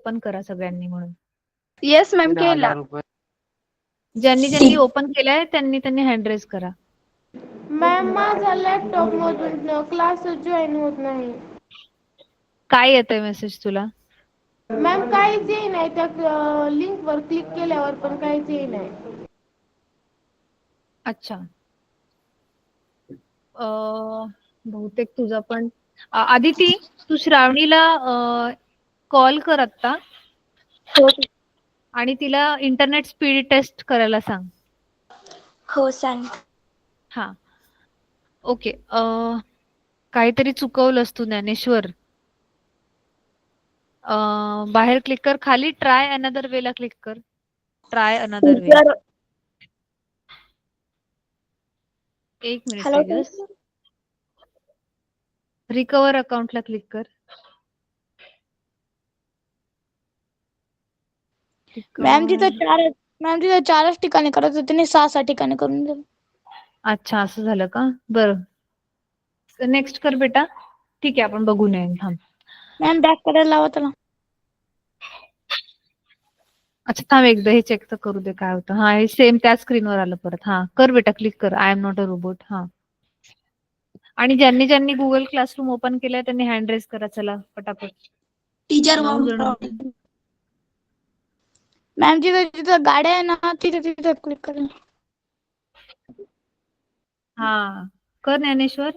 Open करा सगळ्यांनी म्हणून. येस मॅम केला. ज्यांनी ओपन केलाय त्यांनी हँड रेज करा. मॅम माझा लॅपटॉप मधून क्लासेस जॉईन होत नाही. काय येतोय मेसेज तुला? मॅम काहीच नाही, त्या लिंक वर क्लिक केल्यावर पण काहीच नाही. अच्छा. बहुतेक तुझा पण आदिती, तू श्रावणीला कॉल कर आता आणि तिला इंटरनेट स्पीड टेस्ट करायला सांग. हो सांग. हा ओके. काहीतरी चुकवलंस तू ज्ञानेश्वर. बाहेर क्लिक कर, खाली ट्राय अनदर वे ला क्लिक कर. Try another way. एक minute hello Tejas. Recover account ला क्लिक कर. मॅम तिथं चारच ठिकाणी करायचं, तिने 6 ठिकाणी करून दिलं. अच्छा, असं झालं का? बरं, नेक्स्ट कर बेटा. ठीक आहे, आपण बघून येईल. थांब. मॅम बॅक करायला लावा त्याला. अच्छा थांब, एकदा हे चेक तर करू दे काय होतं. हा, हे सेम त्या स्क्रीनवर आलं परत. हा कर बेटा, क्लिक कर. I am not a robot. हा, आणि ज्यांनी गुगल क्लासरूम ओपन केलाय त्यांनी हँड रेज करा. चला पटापट. टीचर 9 जण होते. मॅम जिथं गाड्या आहे ना, तिथं क्लिक करा. हा कर ज्ञानेश्वर.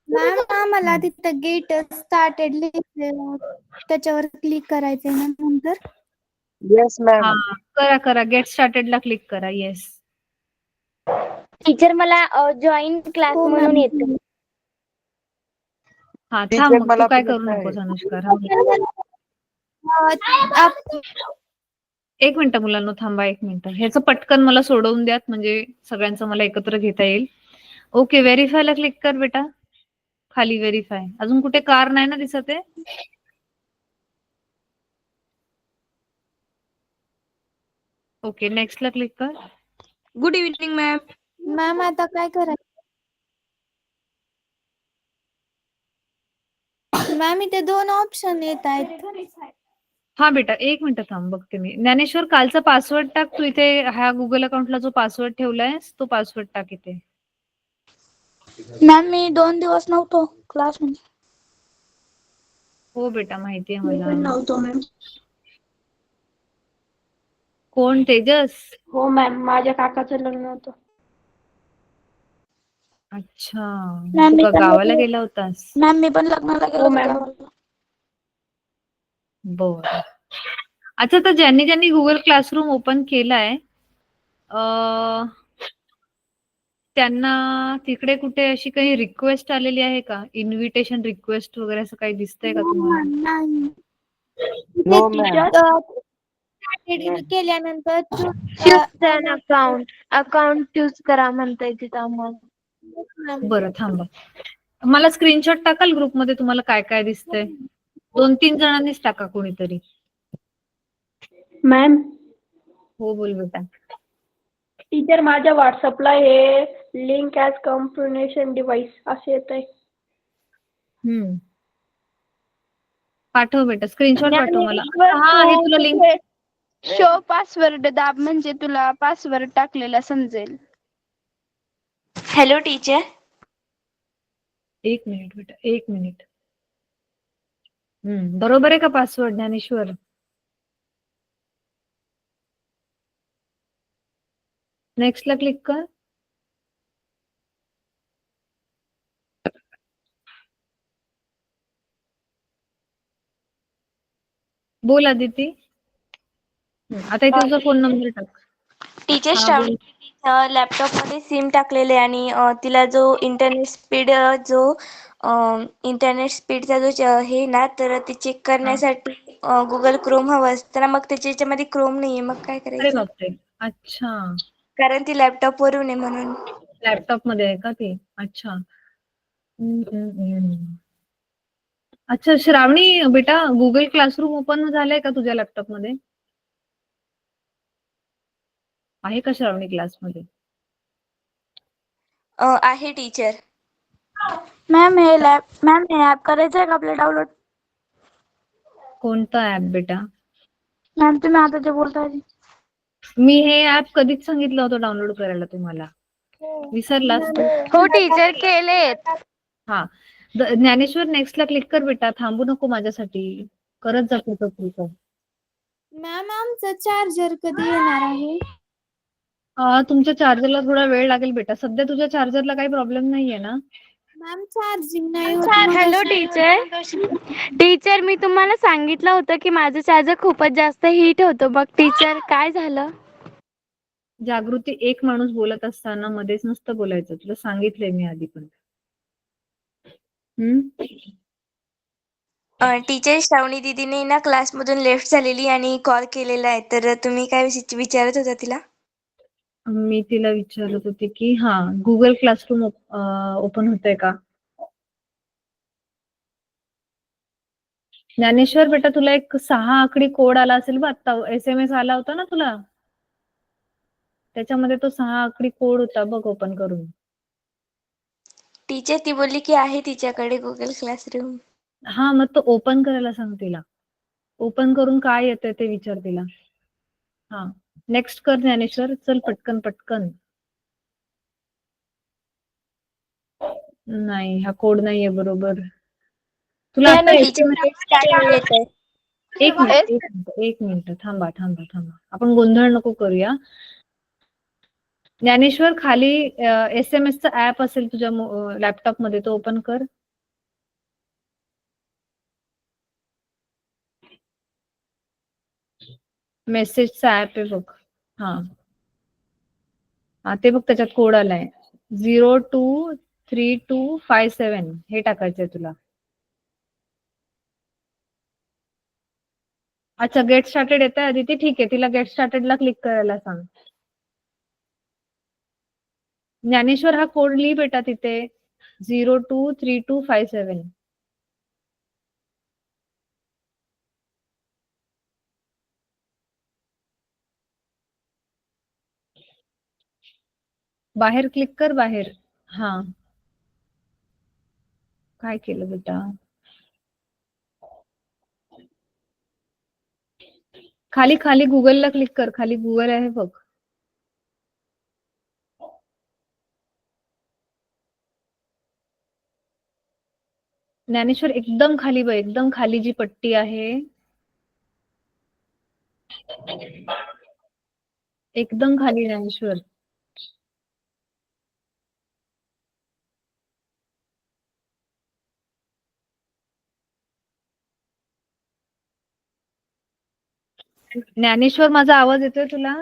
मॅम आम्हाला तिथं गेट स्टार्टेड लिहिलेलं, त्याच्यावर क्लिक करायचंय ना नंतर. Yes ma'am. हा करा. गेट स्टार्टेड ला क्लिक करा. येस. टीचर मला जॉईन क्लास हो म्हणून मॅम. येतं. हा थांब, टीचर मग तू मला काय पण करू येत नकोस आहे. अनुष्का. आप- एक मिनिट मुलांना थांबा. एक मिनिट, ह्याचं पटकन मला सोडवून द्यात, म्हणजे सगळ्यांचं मला एकत्र घेता येईल. ओके, व्हेरीफायला क्लिक कर बेटा. खाली व्हेरीफाय. अजून कुठे कार नाही ना दिसत आहे? ओके, नेक्स्ट ला क्लिक कर. Good evening ma'am. मॅम आता काय करायचं? मॅम इथे 2 ऑप्शन येत आहेत. हा बेटा, एक मिनिट थांब, बघते मी. ज्ञानेश्वर, कालचा पासवर्ड टाक तू इथे. ह्या गुगल अकाउंटला जो पासवर्ड ठेवलाय तो पासवर्ड टाक इथे. मॅम मी 2 दिवस नव्हतो क्लास मध्ये. हो बेटा, माहिती आहे मी मला. पण नव्हतो मॅम. कोण? तेजस? हो मॅम, माझ्या काकाचं लग्न होतं. अच्छा, मॅम तू मी का पण गावाला गेला होतास? मॅम मी पण लग्नाला गेलो होतो गावाला. बर. अच्छा, तर ज्यांनी गुगल क्लासरूम ओपन केलाय त्यांना तिकडे कुठे अशी काही रिक्वेस्ट आलेली आहे का? इन्व्हिटेशन रिक्वेस्ट वगैरे असं काही दिसतंय का तुम्हाला? नाही. No ma'am. केल्यानंतर चूज अन अकाउंट चूज करा म्हणताय तिथं आम्हाला. बरं थांबा, मला स्क्रीनशॉट टाकाल ग्रुपमध्ये तुम्हाला काय काय दिसतंय? 2-3 जणांनीच टाका कोणीतरी. मॅम हो बोल बेटा. टीचर, माझ्या व्हॉट्सअपला हे लिंक ॲज कम्युनिकेशन डिव्हाइस असे येत आहे. पाठव बेटा, स्क्रीनशॉट पाठव मला. हा, हे तुला लिंक. तू शो पासवर्ड दाब, म्हणजे तुला पासवर्ड टाकलेला समजेल. Hello teacher. 1 मिनिट बेटा, 1 मिनिट. बरोबर आहे का पासवर्ड ज्ञानेश्वर? नेक्स्ट ला क्लिक कर. बोल आदिती. आता इथे तुझा फोन नंबर टाक. टीचर, हा बोल. श्रावणी लॅपटॉप मध्ये सिम टाकलेले आणि तिला जो इंटरनेट स्पीडचा जो हे ना, तर ते चेक हा. करण्यासाठी गुगल क्रोम हवं असतं ना, मग त्याच्यामध्ये क्रोम नाहीये, मग काय अरे करायचं? बापरे. अच्छा, कारण ती लॅपटॉप वरून आहे म्हणून. लॅपटॉप मध्ये आहे का ती? अच्छा. अच्छा श्रावणी बेटा, गुगल क्लासरूम ओपन झालंय का तुझ्या लॅपटॉप मध्ये? आहे का श्रावणी क्लासमध्ये? आहे टीचर. मॅम हे ॲप करायचं आहे का आपलं डाउनलोड? कोणता ऍप बेटा? मॅम तुम्ही आता जे बोलताय ते. मी हे ऍप कधीच सांगितलं होतं डाउनलोड करायला तुम्हाला. विसरलास तू? हो टीचर केलेत. हा. ज्ञानेश्वर नेक्स्टला क्लिक कर बेटा, थांबू नको माझ्यासाठी. करत जा पुढचं. मॅम आमचं चार्जर कधी येणार आहे? तुमच्या चार्जरला थोडा वेळ लागेल बेटा. सध्या तुझ्या चार्जरला काही प्रॉब्लेम नाहीये ना? मॅम चार्जिंग नाही होत हॅलो मगाशी. टीचर मी तुम्हाला सांगितलं होतं की माझं चार्जर खूपच जास्त हीट होतं. मग टीचर काय झालं? जागृती, एक माणूस बोलत असताना मध्येच नसतं बोलायचं. तुला सांगितलंय मी आधी पण. टीचर श्रावणी दीदीने ना क्लासमधून लेफ्ट झालेली आणि कॉल केलेला आहे, तर तुम्ही काय विचारत होता तिला? मी तिला विचारत होते की गुगल क्लासरूम ओपन होतंय का? ज्ञानेश्वर बेटा, तुला एक 6 आकडी कोड आला असेल बघ आता. SMS आला होता ना तुला? त्याच्यामध्ये तो 6 आकडी कोड होता बघ, ओपन करून. टीचर ती बोलली की आहे तिच्याकडे गुगल क्लासरूम. मग तो ओपन करायला सांग तिला. ओपन करून काय येतंय ते विचार तिला. नेक्स्ट कर ज्ञानेश्वर, चल पटकन. नाही, हा कोड नाहीये बरोबर. तुला आता एक मिनिट थांबा. आपण गोंधळ नको करूया. ज्ञानेश्वर, खाली SMS चा ऍप असेल तुझ्या लॅपटॉप मध्ये, तो ओपन कर. मेसेजचा ऍप आहे बघ. ते बघ, त्याच्यात कोड आलाय 023257. हे टाकायचंय तुला. अच्छा, गेट स्टार्टेड येत आहे आदिती. ठीक आहे, तिला गेट स्टार्टेडला क्लिक करायला सांग. ज्ञानेश्वर, हा कोड लिही बेटा तिथे, 023257. बाहेर क्लिक कर, बाहेर. काय केलं बेटा? खाली गुगलला क्लिक कर. खाली गुगल आहे बघ. ज्ञानेश्वर, एकदम खाली बघ, एकदम खाली जी पट्टी आहे, एकदम खाली ज्ञानेश्वर. ज्ञानेश्वर, माझा आवाज येतोय तुला?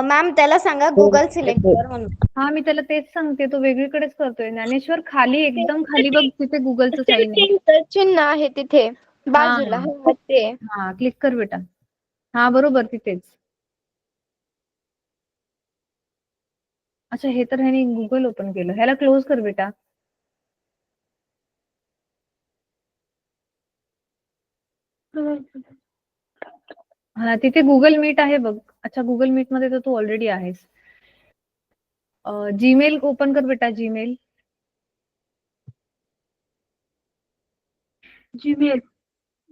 मॅम त्याला सांगा गुगल सिलेक्ट कर म्हणून. मी त्याला तेच सांगते, तो वेगळीकडेच करतोय. ज्ञानेश्वर, खाली एकदम खाली बघ, तिथे गुगलचं साईन आहे. चिन्ह आहे तिथे बाजूला. ते क्लिक कर बेटा. बरोबर, तिथेच. अच्छा, हे तर ह्याने गुगल ओपन केलं. ह्याला क्लोज कर बेटा. तिथे गुगल मीट आहे बघ. अच्छा, गुगल मीट मध्ये तर तू ऑलरेडी आहेस. जीमेल ओपन कर बेटा, जीमेल.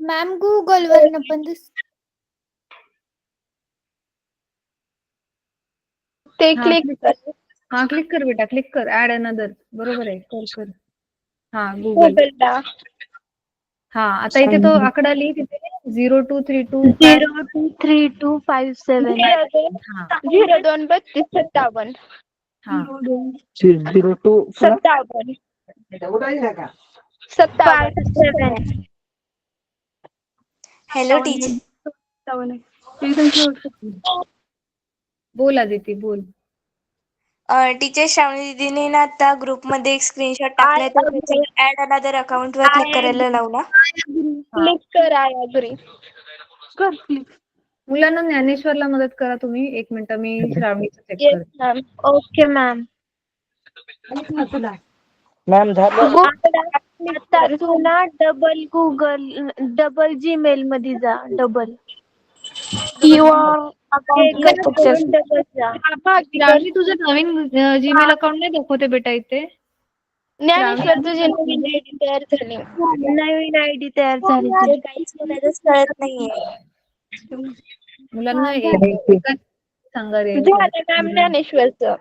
मॅम गुगल वरनं पण ते क्लिक कर. क्लिक कर बेटा, क्लिक कर. Add another. बरोबर आहे, कर. गुगल. आता इथे तो आकडा लिही तिथे, 0232. 023257. 023257. 0257. Hello teacher. बोल आदिती, बोल. टीचर श्रावणी दीदीने ना आता ग्रुपमध्ये एक स्क्रीनशॉट टाकलाय, तर त्याच्यावर ऍड अनदर अकाउंट वर क्लिक करायला लावला. क्लिक कर. I agree. कर क्लिक. मुलांना ज्ञानेश्वरला मदत करा तुम्ही. 1 मिनिट, मी श्रावणीचं चेक येस करते. मॅम. Okay ma'am. मॅम झालं. तर तू ना डबल जीमेल मध्ये जा. डबल युअर श्रावणी, तुझं नवीन जीमेल अकाउंट नाही दाखवते बेटा इथे. ज्ञानेश्वर तुझी नवीन आयडी तयार झाली. नवीन आयडी तयार झाली. ते काहीच कोणालाच कळत नाहीये. मुलांना Thank you. एकाच सांगा रे. झालं मॅम ज्ञानेश्वरचं.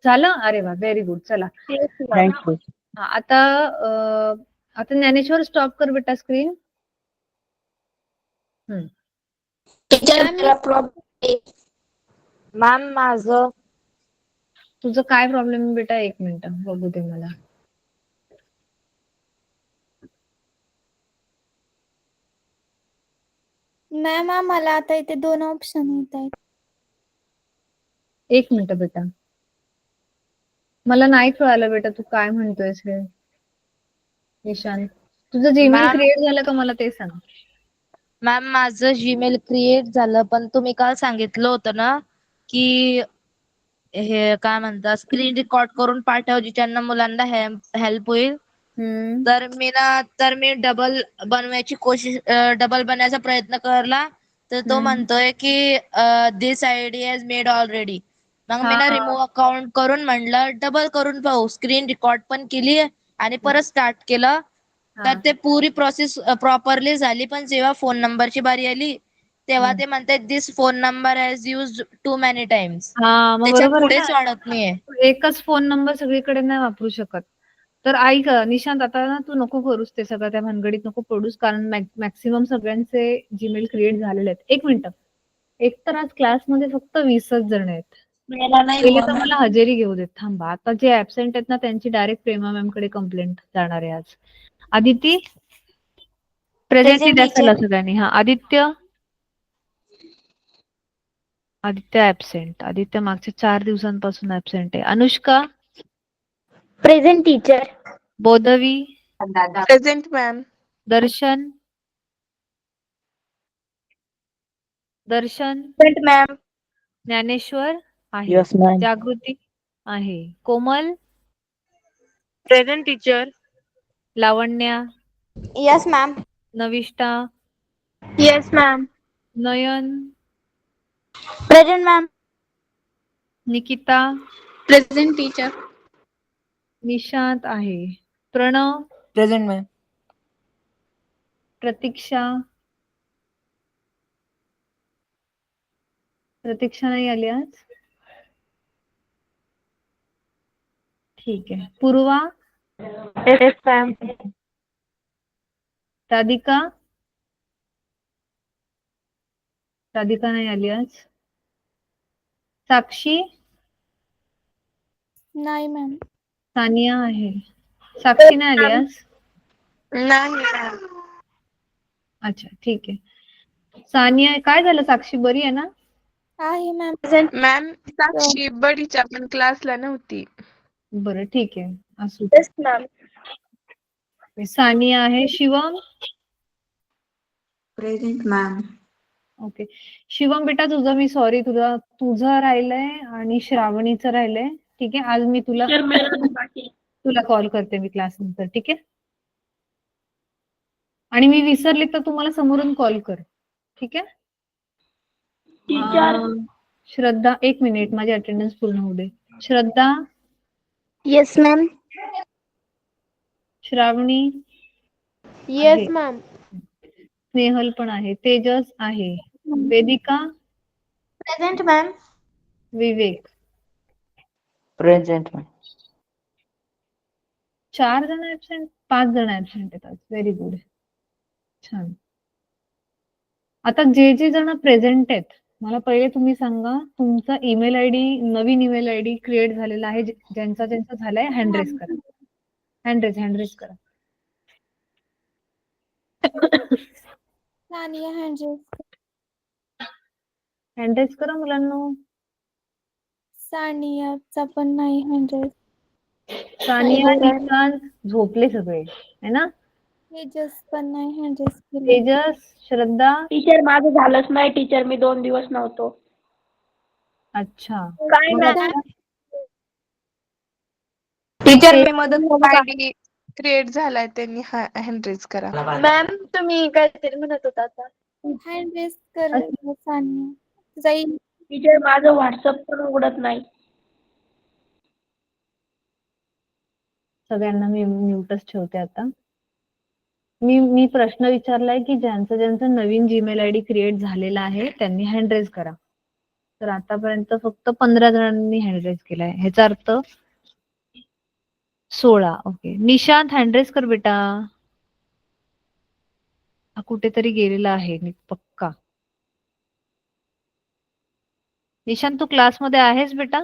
झालं? अरे वा, व्हेरी गुड. चला Thank you. हा, आता ज्ञानेश्वर स्टॉप कर बेटा स्क्रीन. टीचर मला प्रॉब्लेम मॅम माझं तुझं काय प्रॉब्लेम आहे बेटा? 1 मिनिट बघू दे मला. मॅम आम्हाला आता इथे 2 ऑप्शन येत आहेत. 1 मिनिट बेटा. मला नाही कळालं बेटा तू काय म्हणतोयस हे. निशांत, तुझं जीमेल मॅम- क्रिएट झालं का मला ते सांग. मॅम माझं जीमेल क्रिएट झालं, पण तुम्ही काल सांगितलं होतं ना की हे काय म्हणतात स्क्रीन रेकॉर्ड करून पाठव ज्यांना मुलांना हेल्प होईल. तर मी डबल बनवायचा प्रयत्न करला, तर तो म्हणतोय की दिस आयडी हॅज मेड ऑलरेडी. मग मी ना हा. रिमूव्ह अकाउंट करून म्हणलं डबल करून पाहू. स्क्रीन रेकॉर्ड पण केली आणि परत स्टार्ट केलं, तर ते पुरी प्रोसेस प्रॉपरली झाली. पण जेव्हा फोन नंबरची बारी आली तेव्हा ते म्हणतात this phone number has used too many times. हा, मग त्याच्या बरोबर आहे पुढेच ना. वाढत नाहीये. एकच फोन नंबर सगळीकडे नाही वापरू शकत. तर ऐक निशांत, आता ना तू नको करूस ते सगळं, त्या भानगडीत नको पडूस, कारण मॅक्सिमम सगळ्यांचे जीमेल क्रिएट झालेले आहेत. 1 मिनिट. एक तर आज क्लासमध्ये फक्त 20च जण आहेत. मला नाही पहिले तर होणार. मला हजेरी घेऊ देत. थांबा, आता जे ऍबसेंट आहेत ना त्यांची डायरेक्ट प्रेमा मॅम कडे कंप्लेंट जाणार आहे आज. आदिती प्रेझेंट Present द्या teacher. चला सगळ्यांनी. हा, आदित्य ऍबसेंट. आदित्य मागच्या 4 दिवसांपासून ऍबसेंट आहे. Anushka, present teacher. Bodhvi, present ma'am. Darshan, ma'am. Dnyaneshwar आहे, Yes, ma'am. जागृती आहे, Komal, present teacher. Lavanya, yes ma'am. Navishta, yes ma'am. Nayan, present ma'am. Nikita, present teacher. Nishant आहे, प्रणव, Present, ma'am. प्रतीक्षा नाही आली आज. ठीक आहे. पूर्वा, येस मॅम. राधिका नाही आली आज. साक्षी, नाही मॅम. सानिया आहे. साक्षी नाही आली आज. नाही मॅम. अच्छा, ठीक आहे. सानिया, काय झालं साक्षी, बरी आहे ना? आहे मॅम. मॅम साक्षी बडीच्या पण क्लासला नव्हती. बरं, ठीक आहे, असू. Yes ma'am. सानिया आहे. Shivam, present ma'am. Okay. Shivam बेटा, मी सॉरी, तुझं राहिलंय आणि श्रावणीचं राहिलंय. ठीक आहे, आज मी तुला कॉल करते मी क्लास नंतर. ठीक आहे, आणि मी विसरले तर तुम्हाला समोरून कॉल कर. ठीक आहे. टीचर. श्रद्धा, 1 मिनिट, माझी अटेंडन्स पूर्ण होऊ दे. श्रद्धा, येस मॅम. श्रावणी, येस मॅम. स्नेहल पण आहे, तेजस आहे, वेदिका, प्रेझेंट मॅम. विवेक. Present, ma'am. 4 जण ऍबसेंट, 5 जण ऍबसेंट आहेत. व्हेरी गुड, छान. आता जे जण प्रेझेंट आहेत, मला पहिले तुम्ही सांगा तुमचा ईमेल आयडी, नवीन ईमेल आयडी क्रिएट झालेला आहे ज्यांचा झालाय, हँडरेस करा. हँडरेस करा. सानिया हँड्रेस. हँडरेस करा मुलांना. सानियाचा पण नाही हँड्रेस. सानिया, निशांत झोपले सगळे है ना. तेजस पण नाही हँड्रेस केलं. तेजस, श्रद्धा. टीचर माझं झालंच नाही टीचर, मी 2 दिवस नव्हतो. अच्छा, काय मग मॅम? आता टीचर मी मदत आयडी क्रिएट झालाय त्यांनी हँडरेज करा. मॅम तुम्ही काहीतरी म्हणत होता आता. हँड्रेस कर सानिया जाईल. टीचर माझं व्हॉट्सअप पण उघडत नाही. सगळ्यांना मी म्यूटच ठेवते आता. मी प्रश्न विचारलाय की ज्यांचं नवीन जीमेल आयडी क्रिएट झालेला आहे त्यांनी हँड रेज करा. तर आतापर्यंत फक्त 15 जणांनी हँड रेज केलाय. ह्याचा अर्थ 16. ओके, निशांत हँड रेज कर बेटा. हा कुठेतरी गेलेला आहे पक्का. निशांत तू क्लासमध्ये आहेस बेटा?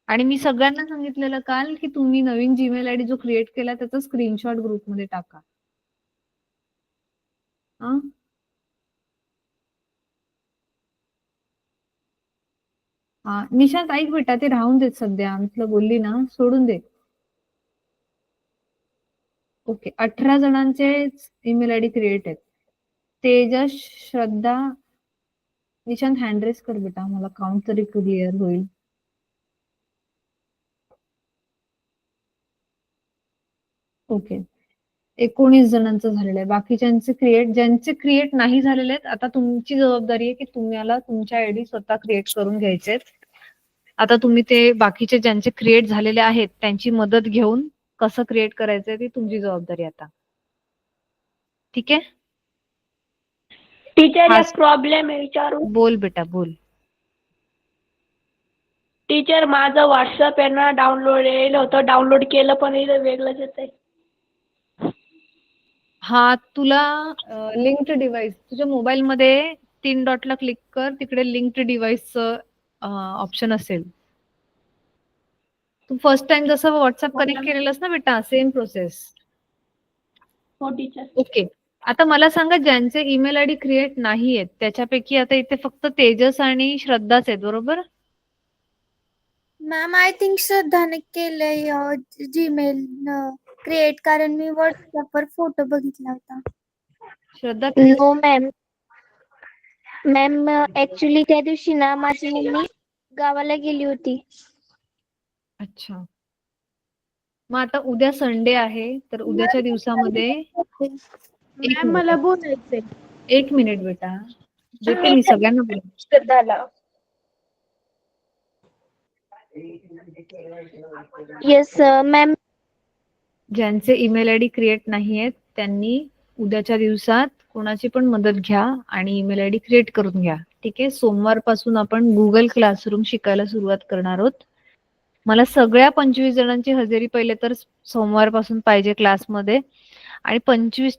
आणि मी सगळ्यांना सांगितलेलं काल की तुम्ही नवीन जीमेल आयडी जो क्रिएट केला त्याचा स्क्रीनशॉट ग्रुपमध्ये टाका. हा, निशांत ऐक बेटा, ते राहून देत सध्या. मी तुला बोलली ना, सोडून दे. ओके, 18 जणांचे ईमेल आयडी क्रिएट आहेत. तेजस, श्रद्धा, निशांत हँड रेस कर बेटा, मला काउंट तरी क्लिअर होईल. ओके, 19 जणांचं झालेलं आहे. बाकीच्यांचे ज्यांचे क्रिएट नाही झालेले आहेत, आता तुमची जबाबदारी आहे की तुम्हाला तुमच्या आयडी स्वतः क्रिएट करून घ्यायचे. आता तुम्ही ते बाकीचे ज्यांचे क्रिएट झालेले आहेत त्यांची मदत घेऊन कसं क्रिएट करायचंय ती तुमची जबाबदारी आता. ठीक आहे? टीचर एक प्रॉब्लेम आहे, विचारू? बोल बेटा बोल. टीचर माझं व्हॉट्सअप आहे ना, डाउनलोड येईल होतं, डाउनलोड केलं पण इथं वेगळंच येतंय. हा, तुला लिंक्ड डिव्हाइस तुझ्या मोबाईल मध्ये 3 डॉटला क्लिक कर, तिकडे लिंक्ड डिव्हाइसचं ऑप्शन असेल. तू फर्स्ट टाइम जसं व्हॉट्सअप कनेक्ट केलेलंस ना बेटा, सेम प्रोसेस. हो टीचर. ओके, आता मला सांगा ज्यांचे ईमेल आयडी क्रिएट नाही आहेत त्याच्यापैकी आता इथे फक्त तेजस आणि श्रद्धाच आहेत, बरोबर? मॅम आय थिंक श्रद्धाने केलंय जीमेल क्रिएट, कारण मी व्हॉट्सअपवर फोटो बघितला होता. श्रद्धा, नो मॅम. मॅम ऍक्च्युली त्या दिवशी ना माझी मम्मी गावाला गेली होती. अच्छा. मग आता उद्या संडे आहे, तर उद्याच्या दिवसामध्ये मॅम मला बोलायचंय. 1 मिनिट बेटा, देते मी सगळ्यांना बोल. श्रद्धाला. Yes ma'am. ज्यांचे ईमेल आयडी क्रिएट नाही आहेत त्यांनी उद्याच्या दिवसात कोणाची पण मदत घ्या आणि ईमेल आयडी क्रिएट करून घ्या. ठीक आहे? सोमवारपासून आपण गुगल क्लासरूम शिकायला सुरुवात करणार आहोत. मला सगळ्या 25 जणांची हजेरी पहिले तर सोमवारपासून पाहिजे क्लासमध्ये. आणि 25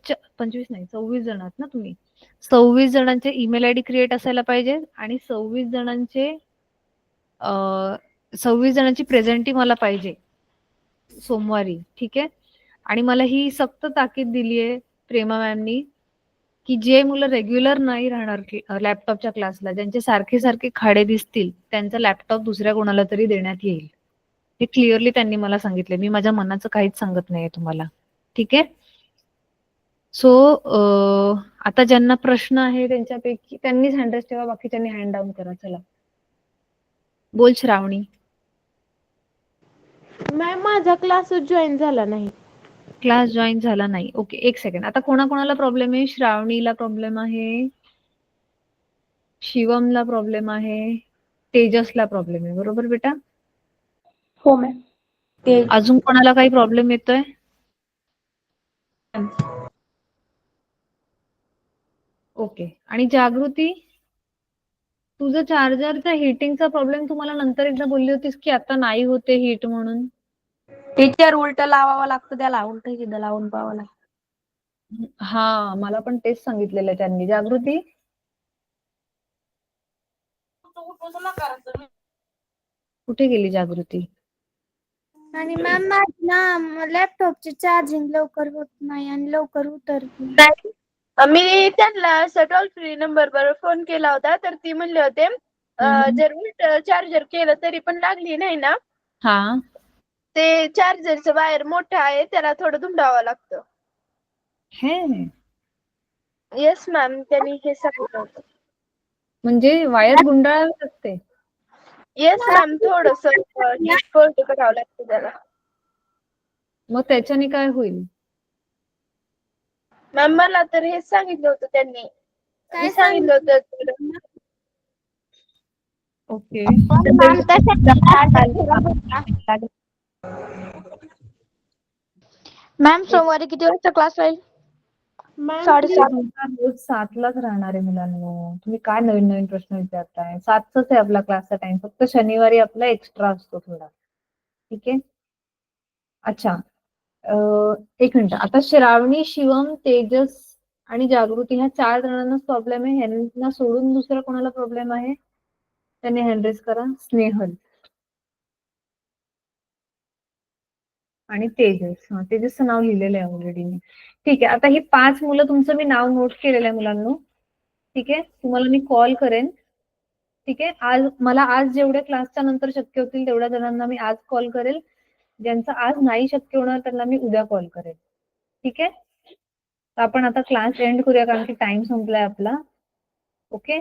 नाही 26 जण आहात ना तुम्ही. 26 जणांचे ईमेल आयडी क्रिएट असायला पाहिजे आणि 26 जणांची प्रेझेंटी मला पाहिजे सोमवारी. ठीक आहे? आणि मला ही सक्त ताकीद दिली आहे प्रेमा मॅमनी की जे मुलं रेग्युलर नाही राहणार लॅपटॉपच्या क्लासला, ज्यांचे सारखे सारखे खाडे दिसतील, त्यांचा लॅपटॉप दुसऱ्या कोणाला तरी देण्यात येईल. हे क्लिअरली त्यांनी मला सांगितले. मी माझ्या मनाचं काहीच सांगत नाहीये तुम्हाला. ठीक आहे? सो आता ज्यांना प्रश्न आहे त्यांच्यापैकी त्यांनीच हँड रेस ठेवा, बाकीच्यांनी हँड डाऊन करा. चला बोल श्रावणी. मॅम माझा क्लासच जॉईन झाला नाही. क्लास जॉईन झाला नाही. Okay, 1 second. आता कोणाकोणाला प्रॉब्लेम आहे? श्रावणीला प्रॉब्लेम आहे, शिवमला प्रॉब्लेम आहे, तेजसला प्रॉब्लेम आहे, बरोबर बेटा? हो मॅम. अजून कोणाला काही प्रॉब्लेम येतोय? ओके. आणि जागृती, तुझं चार्जरचा हिटिंगचा प्रॉब्लेम तुम्हाला नंतर एकदा बोलली होतीस की आता नाही होते हिट म्हणून. टीचर उलट लावावं लागतं त्याला, उलट इथं लावून पाहावं लागतं. हा, मला पण तेच सांगितलेलं त्यांनी. जागृती, कुठे गेली जागृती? आणि मॅम ना लॅपटॉपचे चार्जिंग लवकर होत नाही आणि लवकर उतरते. नाही. मी त्यांना टोल फ्री नंबरवर फोन केला होता, तर ती म्हणले होते जर उलट चार्जर केलं तरी पण लागली नाही ना, हा, ते चार्जरचं वायर मोठं आहे, त्याला थोडं धुंडावं लागतं. हे येस मॅम, त्यांनी हे सांगितलं होतं. म्हणजे वायर गुंडाळावी लागते? येस मॅम, थोडस फोल्ड करावं लागतं त्याला. मग त्याच्याने काय होईल? मॅम मला तर हेच सांगितलं होतं त्यांनी. काय मी सांगितलं होतं. ओके. मॅम सोमवारी किती वाजता क्लास राहील? मॅम 7:30. रोज 7लाच राहणार आहे मुलांनो. तुम्ही काय नवीन नवीन प्रश्न विचारताय? 7चाच आहे आपला क्लासचा टाइम. फक्त शनिवारी आपला एक्स्ट्रा असतो थोडा. ठीक आहे. अच्छा. एक मिनिट. आता श्रावणी, शिवम, तेजस आणि जागृती ह्या 4 जणांनाच प्रॉब्लेम आहे. ह्यांना सोडून दुसरा कोणाला प्रॉब्लेम आहे? त्यांनी हँड रेज करा. स्नेहल आणि तेजस. हा, तेजसचं नाव लिहिलेलं आहे ऑलरेडी मी. ठीक आहे. आता ही 5 मुलं तुमचं मी नाव नोट केलेलं आहे मुलांनो. ठीक आहे. तुम्हाला मी कॉल करेन. ठीक आहे. आज जेवढ्या क्लासच्या नंतर शक्य होतील तेवढ्या जणांना मी आज कॉल करेल. ज्यांचं आज नाही शक्य होणार त्यांना मी उद्या कॉल करेल. ठीक आहे. तर आपण आता क्लास एंड करूया कारण की टाइम संपलाय आपला. ओके.